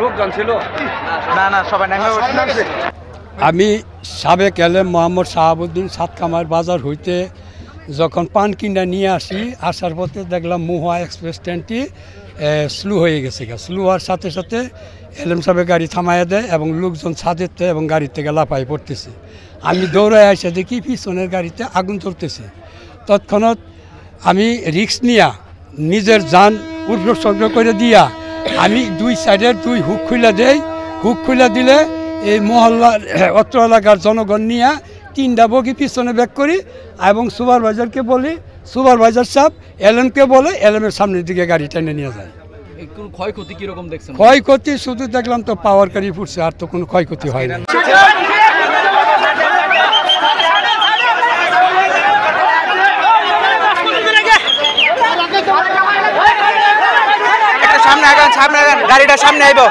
লোকজন ছিল না না সবাই আমি সাবেক এলএম মোহাম্মদ শাহাবুদ্দিন সাতকামার বাজার হইতে যখন পান কিনা নিয়ে আসি আসার পথে দেখলাম মহুয়া এক্সপ্রেস ট্রেনটি স্লো হয়ে গেছে। স্লো হওয়ার সাথে সাথে এলএম সাহেবের গাড়ি থামাইয়া দেয় এবং লোকজন ছাদেতে এবং গাড়ি থেকে লাফাই পড়তেছে। আমি দৌড়ায় এসে দেখি পিছনের গাড়িতে আগুন চলতেছে। তৎক্ষণাৎ আমি রিস্ক নিয়া নিজের যান উৎসর্গ করে দিয়া আমি দুই সাইডের দুই হুক খুলে দেই। হুক খুলে দিলে এই মহল্লার অত্র এলাকার জনগণ নিয়ে 3টা বগি পিছনে ব্যাক করি এবং সুপারভাইজারকে বলি, সুপারভাইজার সাহেব এলএমকে বলে এলএমের সামনের দিকে গাড়ি টেনে নিয়ে যায়। ক্ষয়ক্ষতি কিরকম দেখছেন? ক্ষয়ক্ষতি শুধু দেখলাম তো পাওয়ার গাড়ি ফুটছে, আর তো কোনো ক্ষয়ক্ষতি হয় না। সামনে আগান, সামনে আগান, গাড়িটা সামনে আইব।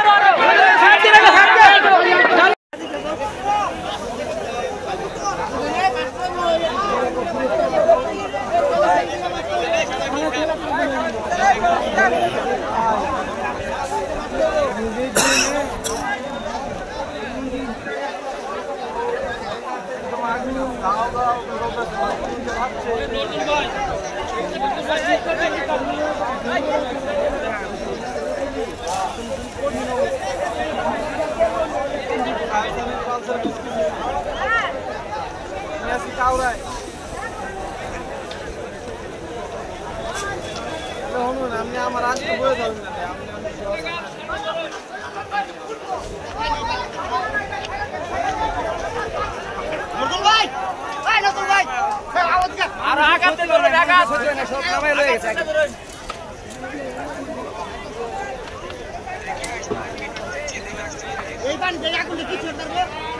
আমার আজকে বলে ধরুন না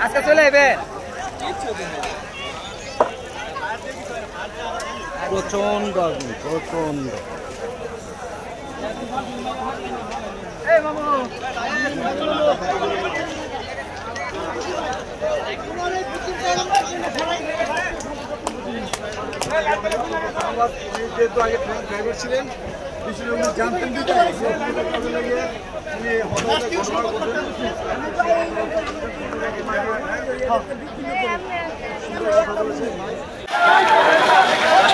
আজকে চলে যাবে। প্রচন্ড প্রচন্ড যেহেতু আগে ড্রাইভার ছিলেন জানতেন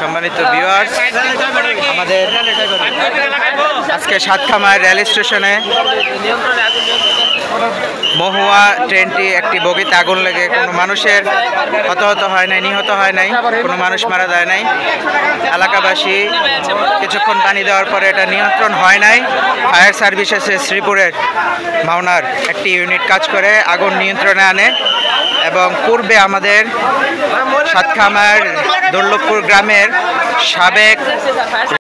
সম্মানিত ভিউয়ার্স, আমাদের আজকে সাতকামার রেল স্টেশনে মহুয়া ট্রেনটি একটি বগিতে আগুন লেগে কোনো মানুষের হতাহত হয় নাই, নিহত হয় নাই, কোনো মানুষ মারা যায় নাই। এলাকাবাসী কিছুক্ষণ পানি দেওয়ার পরে এটা নিয়ন্ত্রণ হয় নাই। ফায়ার সার্ভিস এসে শ্রীপুরের মাওনার একটি ইউনিট কাজ করে আগুন নিয়ন্ত্রণে আনে এবং পূর্বে আমাদের সাতকামার দুর্লভপুর গ্রামের সাবেক